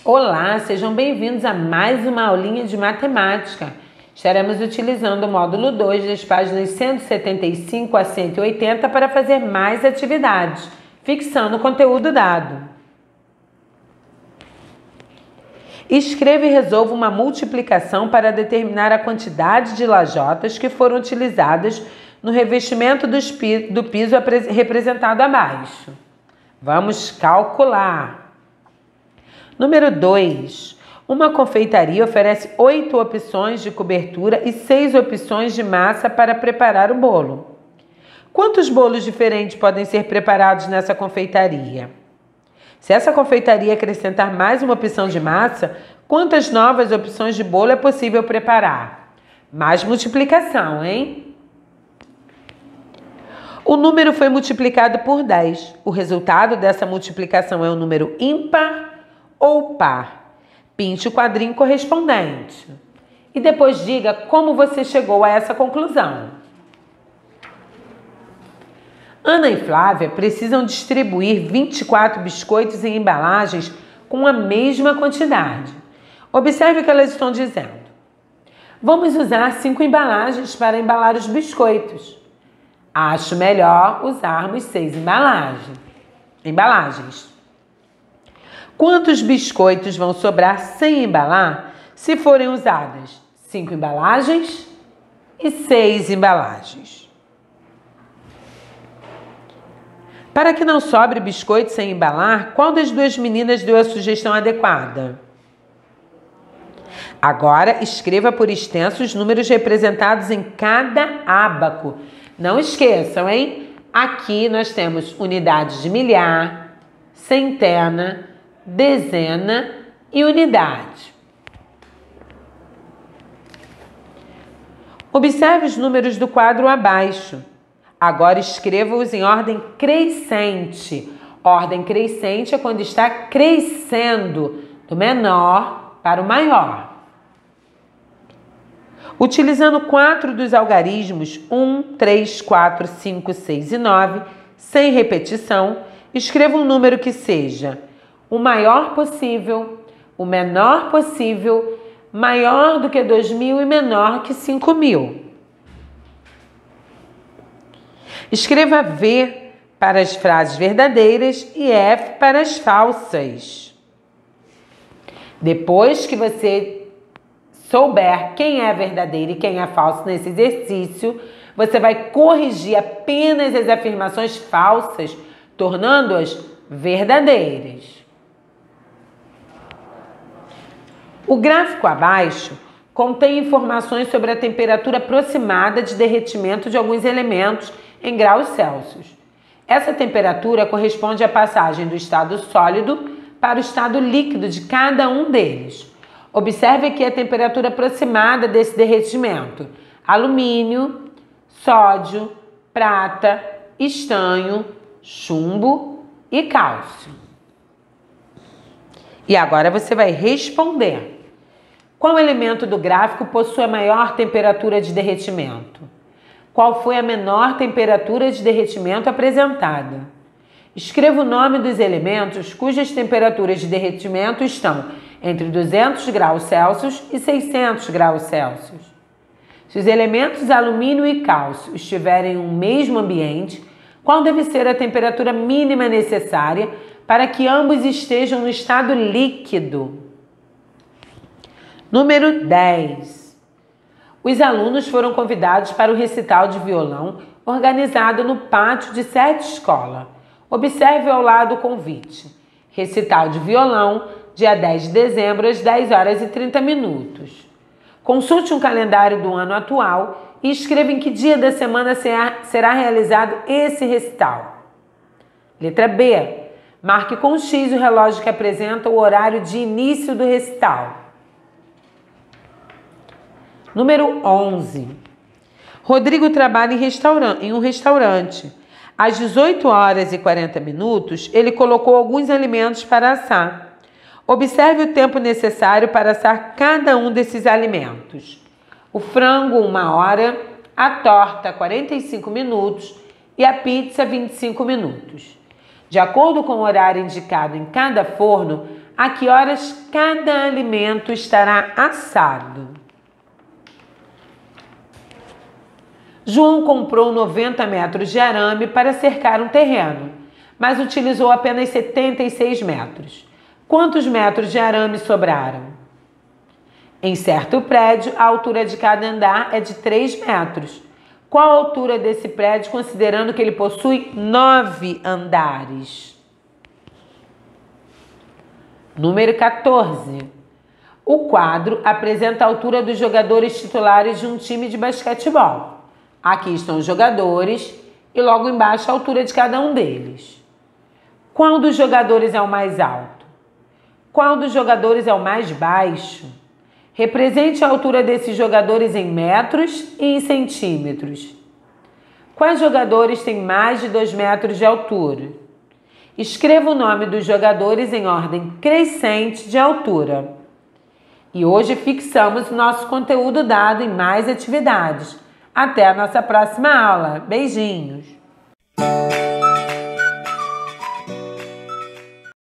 Olá, sejam bem-vindos a mais uma aulinha de matemática. Estaremos utilizando o módulo 2 das páginas 175 a 180 para fazer mais atividades, fixando o conteúdo dado. Escreva e resolva uma multiplicação para determinar a quantidade de lajotas que foram utilizadas no revestimento do piso representado abaixo. Vamos calcular. Número 2. Uma confeitaria oferece 8 opções de cobertura e 6 opções de massa para preparar o bolo. Quantos bolos diferentes podem ser preparados nessa confeitaria? Se essa confeitaria acrescentar mais uma opção de massa, quantas novas opções de bolo é possível preparar? Mais multiplicação, hein? O número foi multiplicado por 10. O resultado dessa multiplicação é um número ímpar ou par. Pinte o quadrinho correspondente. E depois diga como você chegou a essa conclusão. Ana e Flávia precisam distribuir 24 biscoitos em embalagens com a mesma quantidade. Observe o que elas estão dizendo. Vamos usar 5 embalagens para embalar os biscoitos. Acho melhor usarmos 6 embalagens. Quantos biscoitos vão sobrar sem embalar se forem usadas 5 embalagens e 6 embalagens? Para que não sobre biscoito sem embalar, qual das duas meninas deu a sugestão adequada? Agora, escreva por extenso os números representados em cada ábaco. Não esqueçam, hein? Aqui nós temos unidades de milhar, centena, dezena e unidade. Observe os números do quadro abaixo. Agora escreva-os em ordem crescente. Ordem crescente é quando está crescendo, do menor para o maior. Utilizando 4 dos algarismos 1, 3, 4, 5, 6 e 9, sem repetição, escreva um número que seja o maior possível, o menor possível, maior do que 2.000 e menor que 5.000. Escreva V para as frases verdadeiras e F para as falsas. Depois que você souber quem é verdadeiro e quem é falso nesse exercício, você vai corrigir apenas as afirmações falsas, tornando-as verdadeiras. O gráfico abaixo contém informações sobre a temperatura aproximada de derretimento de alguns elementos em graus Celsius. Essa temperatura corresponde à passagem do estado sólido para o estado líquido de cada um deles. Observe aqui a temperatura aproximada desse derretimento: alumínio, sódio, prata, estanho, chumbo e cálcio. E agora você vai responder. Qual elemento do gráfico possui a maior temperatura de derretimento? Qual foi a menor temperatura de derretimento apresentada? Escreva o nome dos elementos cujas temperaturas de derretimento estão entre 200 graus Celsius e 600 graus Celsius. Se os elementos alumínio e cálcio estiverem em um mesmo ambiente, qual deve ser a temperatura mínima necessária para que ambos estejam no estado líquido? Número 10. Os alunos foram convidados para o recital de violão organizado no pátio de certa escola. Observe ao lado o convite. Recital de violão, dia 10 de dezembro, às 10 horas e 30 minutos. Consulte um calendário do ano atual e escreva em que dia da semana será realizado esse recital. Letra B. Marque com X o relógio que apresenta o horário de início do recital. Número 11. Rodrigo trabalha em um restaurante. Às 18 horas e 40 minutos, ele colocou alguns alimentos para assar. Observe o tempo necessário para assar cada um desses alimentos. O frango, 1 hora, a torta, 45 minutos e a pizza, 25 minutos. De acordo com o horário indicado em cada forno, A que horas cada alimento estará assado? João comprou 90 metros de arame para cercar um terreno, mas utilizou apenas 76 metros. Quantos metros de arame sobraram? Em certo prédio, a altura de cada andar é de 3 metros. Qual a altura desse prédio, considerando que ele possui 9 andares? Número 14. O quadro apresenta a altura dos jogadores titulares de um time de basquetebol. Aqui estão os jogadores e logo embaixo a altura de cada um deles. Qual dos jogadores é o mais alto? Qual dos jogadores é o mais baixo? Represente a altura desses jogadores em metros e em centímetros. Quais jogadores têm mais de 2 metros de altura? Escreva o nome dos jogadores em ordem crescente de altura. E hoje fixamos nosso conteúdo dado em mais atividades. Até a nossa próxima aula. Beijinhos!